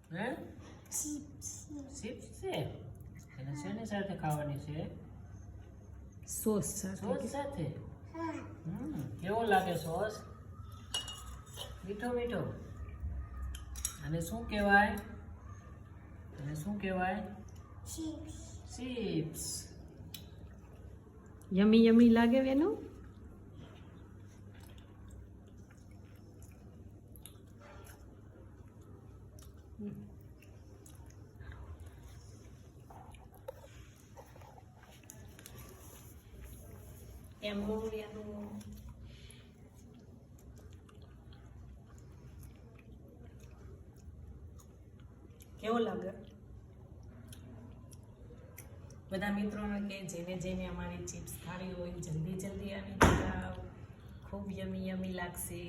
હે ચિપ્સ છે એને શેની સાથે ખાવાની છે સોસ સોસ સાથે કેવો લાગે સોસ મીઠો મીઠો અને શું કહેવાય ચિપ્સ યમી યમી લાગે વેનું એમ વેનું કેવો લાગે બધા મિત્રોને કે જેને અમારી ચિપ્સ ખાવી હોય જલ્દી આવી જાવ ખૂબ યમી યમી લાગશે